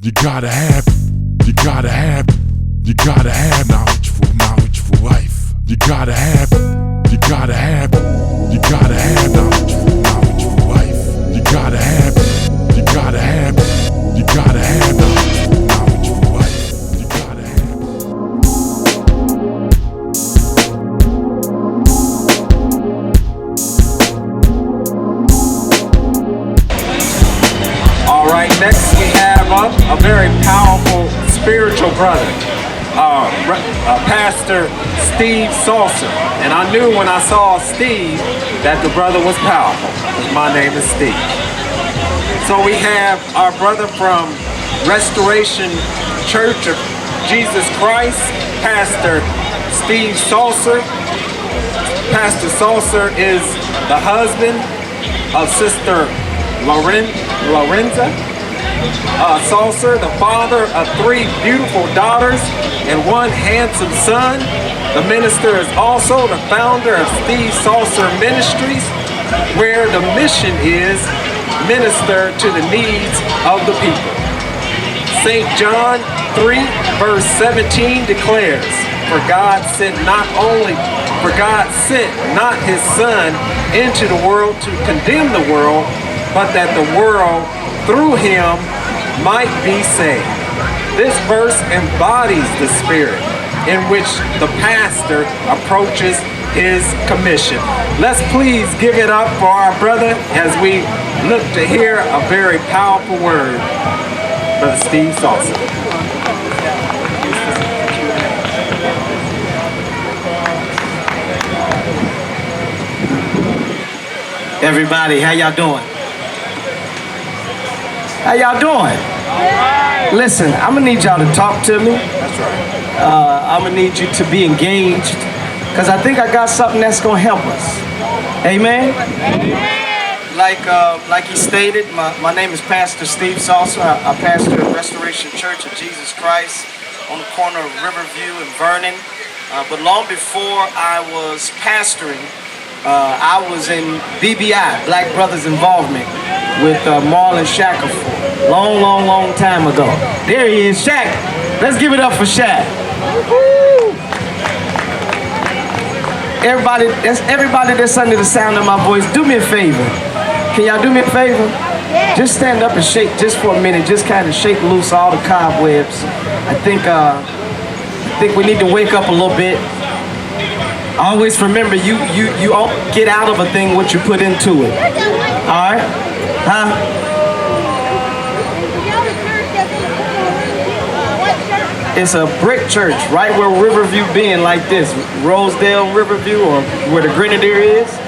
You gotta have knowledge for life. You gotta have knowledge for life. You gotta have knowledge for life. You gotta have All right, next we have up a very powerful spiritual brother, Pastor Steve Salser. And I knew when I saw Steve that the brother was powerful, because my name is Steve. So we have our brother from Restoration Church of Jesus Christ, Pastor Steve Salser. Pastor Salser is the husband of Sister Lorenza Salser, the father of 3 beautiful daughters and 1 handsome son. The minister is also the founder of Steve Salser Ministries, where the mission is minister to the needs of the people. St. John 3 verse 17 declares, For God sent not his son into the world to condemn the world, but that the world through him might be saved. This verse embodies the spirit in which the pastor approaches his commission. Let's please give it up for our brother as we look to hear a very powerful word. Brother Steve Salser. Everybody, how y'all doing? How y'all doing? Right. Listen, I'm gonna need y'all to talk to me. That's right. I'm gonna need you to be engaged, because I think I got something that's gonna help us. Amen? Amen. Like he stated, my name is Pastor Steve Salser. I pastor at Restoration Church of Jesus Christ on the corner of Riverview and Vernon. But long before I was pastoring, I was in BBI, Black Brothers Involvement, with Marlon Shackelford. Long time ago. There he is, Shaq. Let's give it up for Shaq. Woo. Everybody that's under the sound of my voice, do me a favor. Can y'all do me a favor? Just stand up and shake just for a minute. Just kind of shake loose all the cobwebs. I think we need to wake up a little bit. Always remember, you get out of a thing what you put into it. All right? Huh? It's a brick church right where Riverview being like this. Rosedale, Riverview, or where the Grenadier is.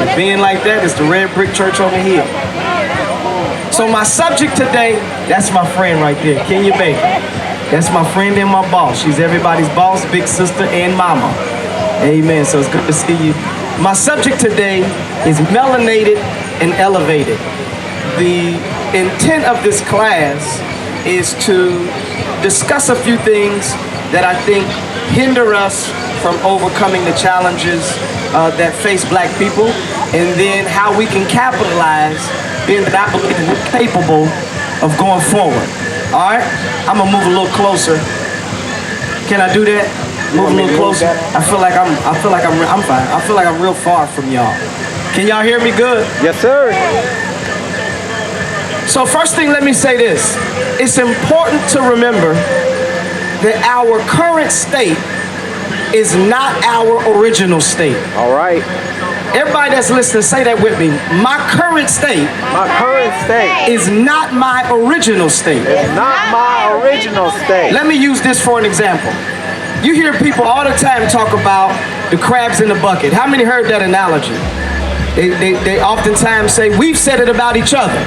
It's being like that, it's the red brick church on the hill. So my subject today, that's my friend right there, Kenya Baker. That's my friend and my boss. She's everybody's boss, big sister, and mama. Amen, so it's good to see you. My subject today is melanated and elevated. The intent of this class is to discuss a few things that I think hinder us from overcoming the challenges that face Black people, and then how we can capitalize being that I believe we're capable of going forward. All right, I'm gonna move a little closer. Can I do that? Move a little closer. I feel like I'm fine. I feel like I'm real far from y'all. Can y'all hear me good? Yes, sir. So first thing, let me say this. It's important to remember that our current state is not our original state. All right. Everybody that's listening, say that with me. My current state. My current state is not my original state. It's not my original state. Let me use this for an example. You hear people all the time talk about the crabs in the bucket. How many heard that analogy? They oftentimes say, we've said it about each other,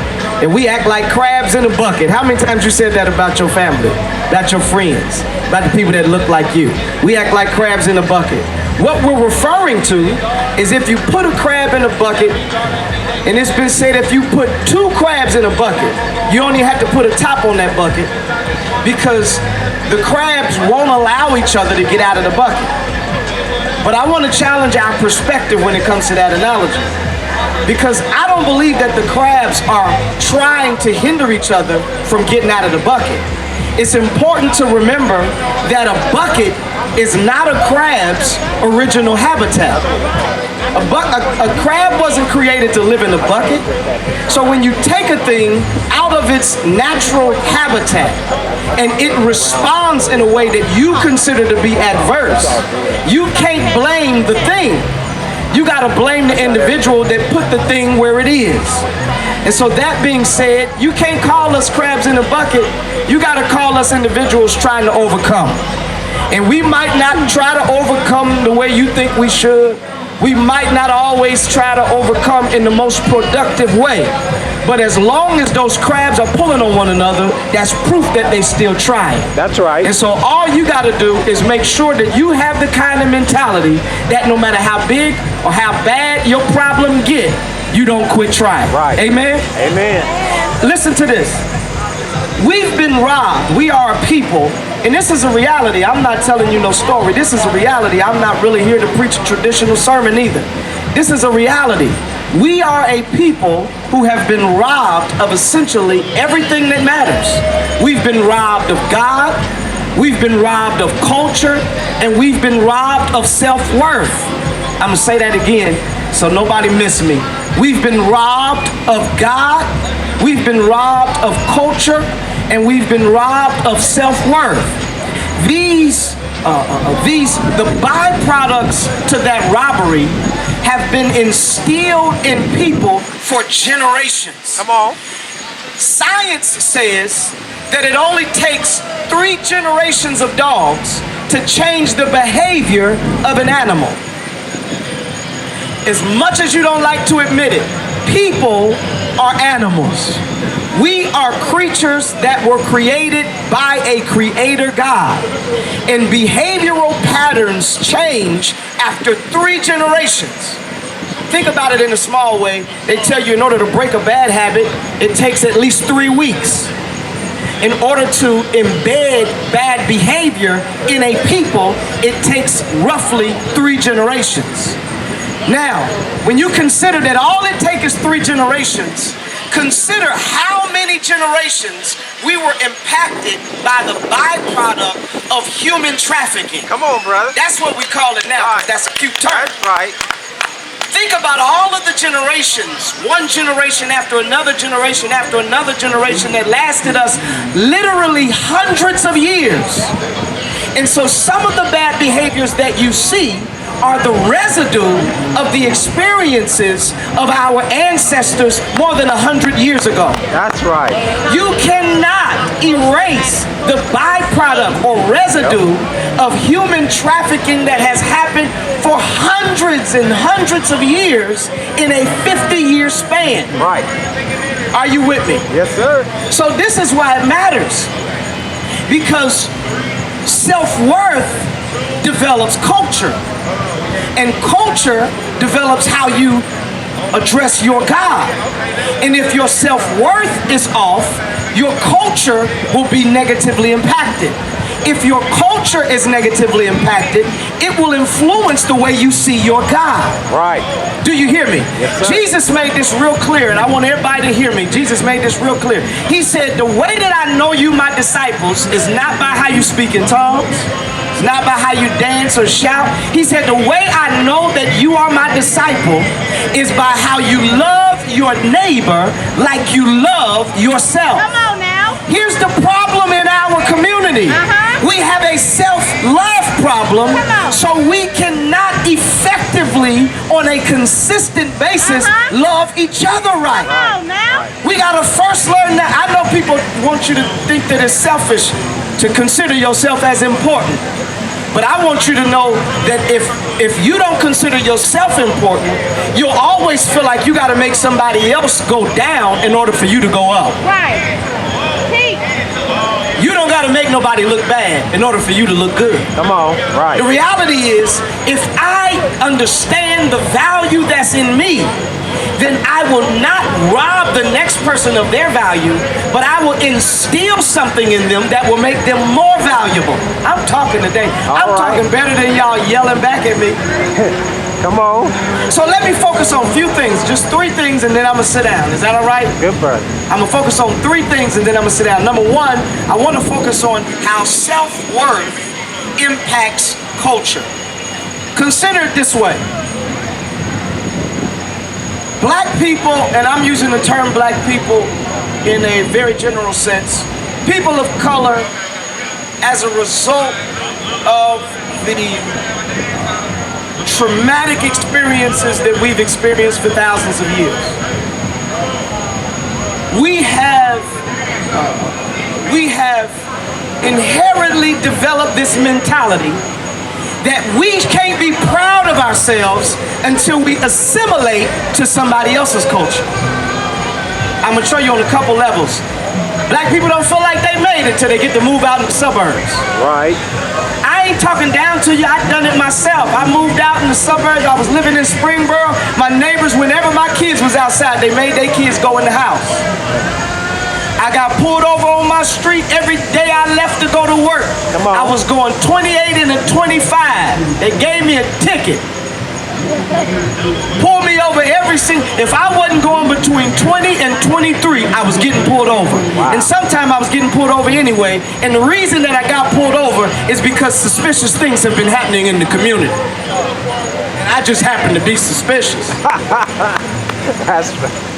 and we act like crabs in a bucket. How many times you said that about your family, about your friends, about the people that look like you? We act like crabs in a bucket. What we're referring to is if you put a crab in a bucket, and it's been said if you put 2 crabs in a bucket, you only have to put a top on that bucket, because the crabs won't allow each other to get out of the bucket. But I want to challenge our perspective when it comes to that analogy. because I don't believe that the crabs are trying to hinder each other from getting out of the bucket. It's important to remember that a bucket is not a crab's original habitat. A crab wasn't created to live in a bucket. So when you take a thing out of its natural habitat and it responds in a way that you consider to be adverse, you can't blame the thing. You gotta blame the individual that put the thing where it is. And so that being said, you can't call us crabs in a bucket. You gotta call us individuals trying to overcome. And we might not try to overcome the way you think we should. We might not always try to overcome in the most productive way. But as long as those crabs are pulling on one another, that's proof that they still trying. That's right. And so all you got to do is make sure that you have the kind of mentality that no matter how big or how bad your problem get, you don't quit trying. Right. Amen? Amen. Listen to this. We've been robbed. We are a people. And this is a reality. I'm not telling you no story. This is a reality. I'm not really here to preach a traditional sermon either. This is a reality. We are a people who have been robbed of essentially everything that matters. We've been robbed of God. We've been robbed of culture. And we've been robbed of self-worth. I'm going to say that again so nobody miss me. We've been robbed of God. We've been robbed of culture, and we've been robbed of self-worth. The byproducts to that robbery have been instilled in people for generations. Come on. Science says that it only takes 3 generations of dogs to change the behavior of an animal. As much as you don't like to admit it, people are animals. We are creatures that were created by a creator God. And behavioral patterns change after 3 generations. Think about it in a small way. They tell you in order to break a bad habit, it takes at least 3 weeks. In order to embed bad behavior in a people, it takes roughly 3 generations. Now, when you consider that all it takes is 3 generations, consider how many generations we were impacted by the byproduct of human trafficking. Come on, brother. That's what we call it now. Right. That's a cute term. That's right. Think about all of the generations, one generation after another generation after another generation that lasted us literally hundreds of years. And so some of the bad behaviors that you see are the residue of the experiences of our ancestors more than 100 years ago. That's right. You cannot erase the byproduct or residue of human trafficking that has happened for hundreds and hundreds of years in a 50-year span. Right. Are you with me? Yes, sir. So this is why it matters. Because self-worth develops culture. And culture develops how you address your God. And if your self-worth is off, your culture will be negatively impacted. If your culture is negatively impacted, it will influence the way you see your God. Right. Do you hear me? Yes, sir. Jesus made this real clear, and I want everybody to hear me. Jesus made this real clear. He said, the way that I know you, my disciples, is not by how you speak in tongues. It's not by how you dance or shout. He said, the way I know that you are my disciple is by how you love your neighbor like you love yourself. Come on now. Here's the problem in our community. We have a self-love problem, so we cannot effectively, on a consistent basis, love each other right. Come on now. We gotta first learn that. I know people want you to think that it's selfish to consider yourself as important. But I want you to know that if you don't consider yourself important, you'll always feel like you gotta make somebody else go down in order for you to go up. Right. Teach. You don't gotta make nobody look bad in order for you to look good. Come on. Right. The reality is, if I understand the value that's in me, then I will not rob the next person of their value, but I will instill something in them that will make them more valuable. I'm talking today. I'm talking better than y'all yelling back at me. Come on. So let me focus on a few things, just 3 things, and then I'm gonna sit down. Is that all right? Good, brother. I'm gonna focus on 3 things, and then I'm gonna sit down. Number 1, I want to focus on how self-worth impacts culture. Consider it this way. Black people, and I'm using the term black people in a very general sense, people of color, as a result of the traumatic experiences that we've experienced for thousands of years. We have inherently developed this mentality that we can't be proud of ourselves until we assimilate to somebody else's culture. I'm gonna show you on a couple levels. Black people don't feel like they made it till they get to move out in the suburbs. Right. I ain't talking down to you, I've done it myself. I moved out in the suburbs, I was living in Springboro. My neighbors, whenever my kids was outside, they made their kids go in the house. I got pulled over on my street every day I left to go to work. I was going 28 and a 25. They gave me a ticket. Pulled me over every single. If I wasn't going between 20 and 23, I was getting pulled over. Wow. And sometimes I was getting pulled over anyway. And the reason that I got pulled over is because suspicious things have been happening in the community. And I just happen to be suspicious. That's right.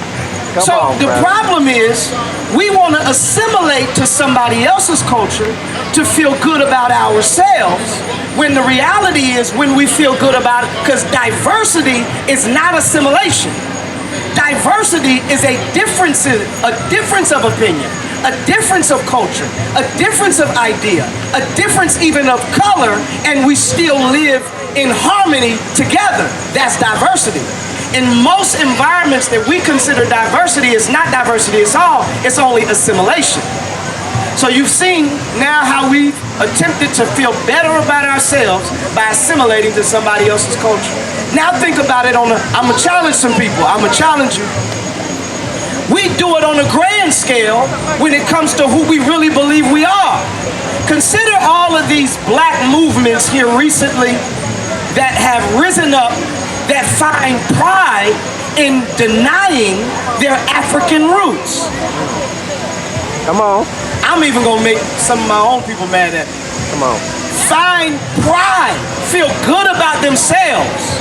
So the problem is, we want to assimilate to somebody else's culture to feel good about ourselves, when the reality is when we feel good about it, because diversity is not assimilation. Diversity is a difference of opinion, a difference of culture, a difference of idea, a difference even of color, and we still live in harmony together. That's diversity. In most environments that we consider diversity, it's not diversity at all, it's only assimilation. So you've seen now how we've attempted to feel better about ourselves by assimilating to somebody else's culture. Now think about it I'm gonna challenge some people, I'm gonna challenge you. We do it on a grand scale when it comes to who we really believe we are. Consider all of these black movements here recently that have risen up that find pride in denying their African roots. Come on. I'm even gonna make some of my own people mad at me. Come on. Find pride, feel good about themselves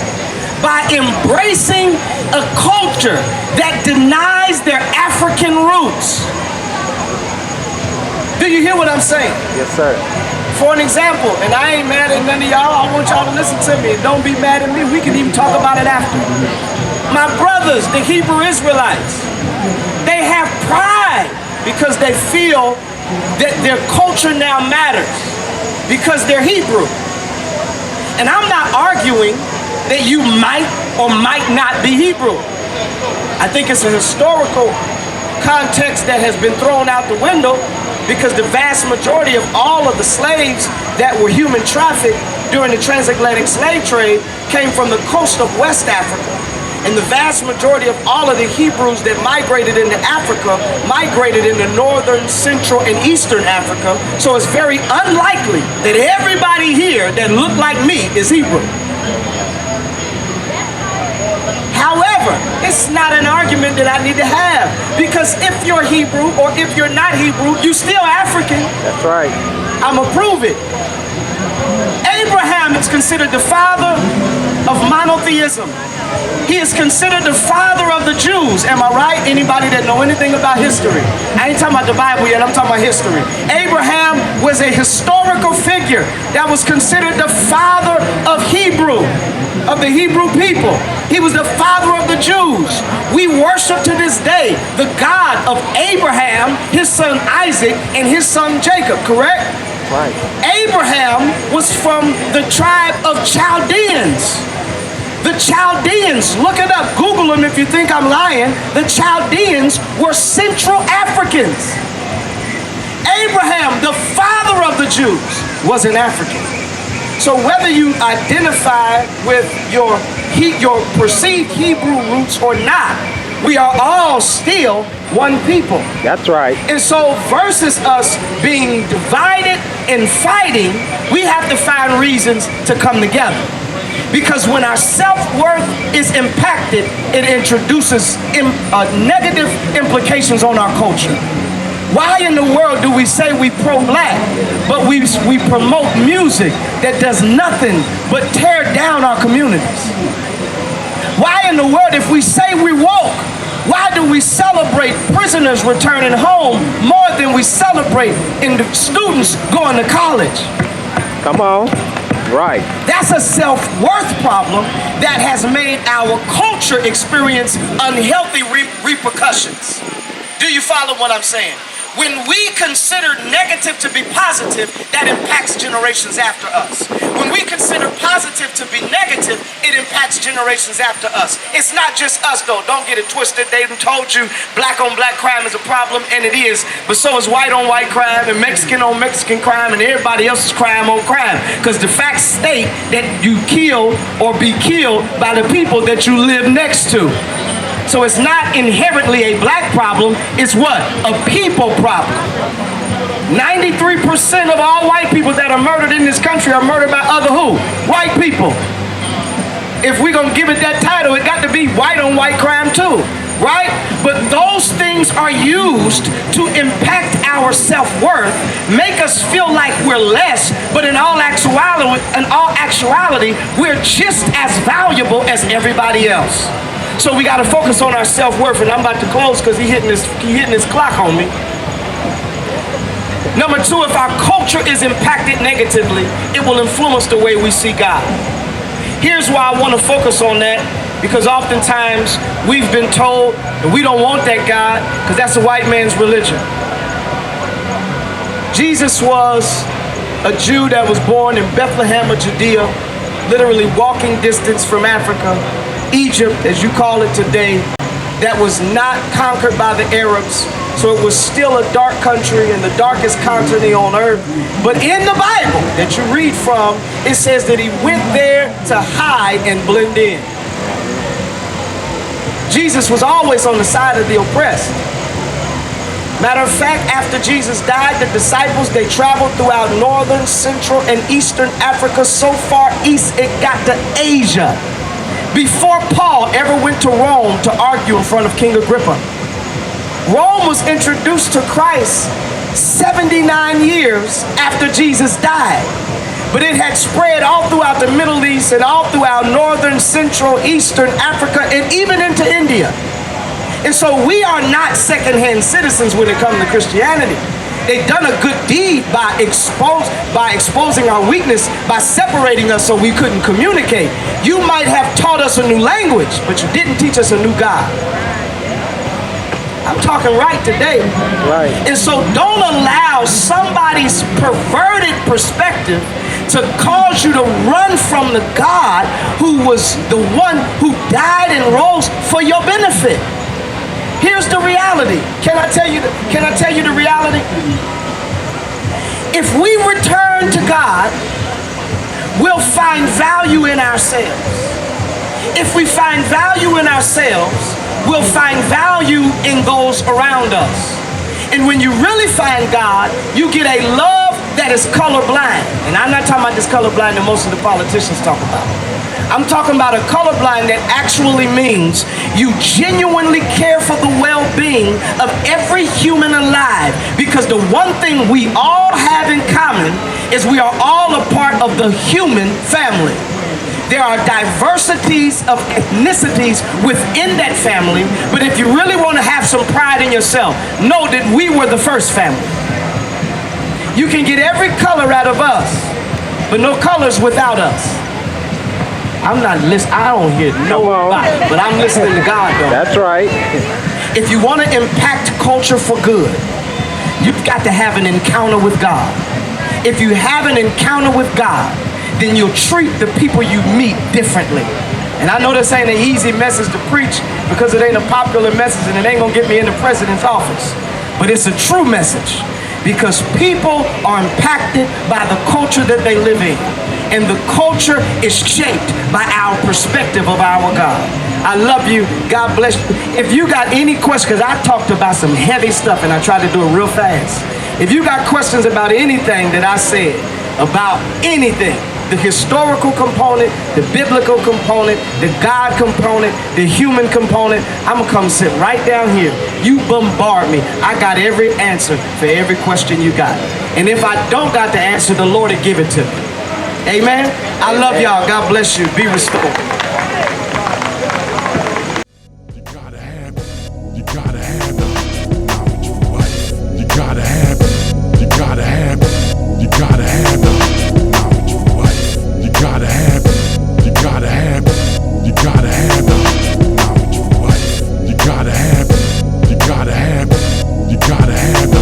by embracing a culture that denies their African roots. Do you hear what I'm saying? Yes, sir. For an example, and I ain't mad at none of y'all, I want y'all to listen to me. Don't be mad at me, we can even talk about it after. My brothers, the Hebrew Israelites, they have pride because they feel that their culture now matters because they're Hebrew. And I'm not arguing that you might or might not be Hebrew. I think it's a historical context that has been thrown out the window, because the vast majority of all of the slaves that were human trafficked during the transatlantic slave trade came from the coast of West Africa. And the vast majority of all of the Hebrews that migrated into Africa migrated into northern, central, and eastern Africa. So it's very unlikely that everybody here that looked like me is Hebrew. However, it's not an argument that I need to have, because if you're Hebrew or if you're not Hebrew, you're still African. That's right. I'm gonna prove it. Abraham is considered the father of monotheism. He is considered the father of the Jews. Am I right? Anybody that know anything about history? I ain't talking about the Bible yet, I'm talking about history. Abraham was a historical figure that was considered the father of the Hebrew people. He was the father of the Jews. We worship to this day the God of Abraham, his son Isaac, and his son Jacob, correct? Right. Abraham was from the tribe of Chaldeans. The Chaldeans, look it up, Google them if you think I'm lying. The Chaldeans were Central Africans. Abraham, the father of the Jews, was an African. So whether you identify with your perceived Hebrew roots or not, we are all still one people. That's right. And so versus us being divided and fighting, we have to find reasons to come together. Because when our self-worth is impacted, it introduces negative implications on our culture. Why in the world do we say we pro-black, but we promote music that does nothing but tear down our communities? Why in the world, if we say we woke, why do we celebrate prisoners returning home more than we celebrate students going to college? Come on. Right. That's a self-worth problem that has made our culture experience unhealthy repercussions. Do you follow what I'm saying? When we consider negative to be positive, that impacts generations after us. When we consider positive to be negative, it impacts generations after us. It's not just us though, don't get it twisted. They told you black on black crime is a problem, and it is, but so is white on white crime and Mexican on Mexican crime and everybody else's crime on crime. Because the facts state that you kill or be killed by the people that you live next to. So it's not inherently a black problem, it's what? A people problem. 93% of all white people that are murdered in this country are murdered by other who? White people. If we're gonna give it that title, it got to be white on white crime too, right? But those things are used to impact our self-worth, make us feel like we're less, but in all actuality, we're just as valuable as everybody else. So we got to focus on our self-worth, and I'm about to close because he hitting this clock on me. Number two, if our culture is impacted negatively, it will influence the way we see God. Here's why I want to focus on that, because oftentimes we've been told that we don't want that God because that's a white man's religion. Jesus was a Jew that was born in Bethlehem of Judea, literally walking distance from Africa. Egypt, as you call it today, that was not conquered by the Arabs, so it was still a dark country and the darkest continent on earth. But in the Bible that you read from, it says that he went there to hide and blend in. Jesus was always on the side of the oppressed. Matter of fact, after Jesus died, the disciples, they traveled throughout northern, central, and eastern Africa, so far east it got to Asia. Before Paul ever went to Rome to argue in front of King Agrippa. Rome was introduced to Christ 79 years after Jesus died. But it had spread all throughout the Middle East and all throughout northern, central, eastern Africa, and even into India. And so we are not secondhand citizens when it comes to Christianity. They've done a good deed by exposing our weakness, by separating us so we couldn't communicate. You might have taught us a new language, but you didn't teach us a new God. I'm talking right today. Right. And so don't allow somebody's perverted perspective to cause you to run from the God who was the one who died and rose for your benefit. Here's the reality. Can I tell you the reality? If we return to God, we'll find value in ourselves. If we find value in ourselves, we'll find value in those around us. And when you really find God, you get a love that is colorblind. And I'm not talking about this colorblind that most of the politicians talk about. I'm talking about a colorblind that actually means you genuinely care for the well-being of every human alive. Because the one thing we all have in common is we are all a part of the human family. There are diversities of ethnicities within that family, but if you really want to have some pride in yourself, know that we were the first family. You can get every color out of us, but no colors without us. I'm not listening. I don't hear nobody, but I'm listening to God, though. That's right. If you want to impact culture for good, you've got to have an encounter with God. If you have an encounter with God, then you'll treat the people you meet differently. And I know this ain't an easy message to preach because it ain't a popular message and it ain't gonna get me in the president's office. But it's a true message because people are impacted by the culture that they live in. And the culture is shaped by our perspective of our God. I love you. God bless you. If you got any questions, because I talked about some heavy stuff and I tried to do it real fast. If you got questions about anything that I said, about anything, the historical component, the biblical component, the God component, the human component. I'm gonna come sit right down here. You bombard me. I got every answer for every question you got. And if I don't got the answer, the Lord will give it to me. Amen. I love y'all. God bless you. Be restored. You gotta have knowledge for life. You gotta have knowledge for life. You gotta have knowledge for life. You gotta have knowledge for life. You gotta have knowledge for life. You gotta have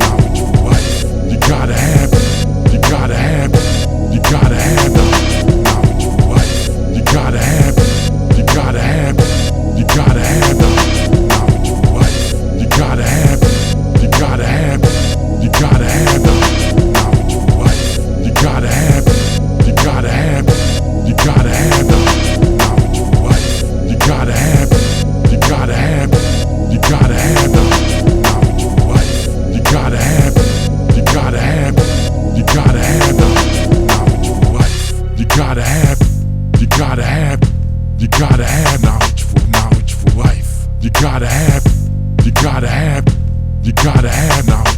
knowledge for life. You gotta have knowledge for life. You gotta have knowledge.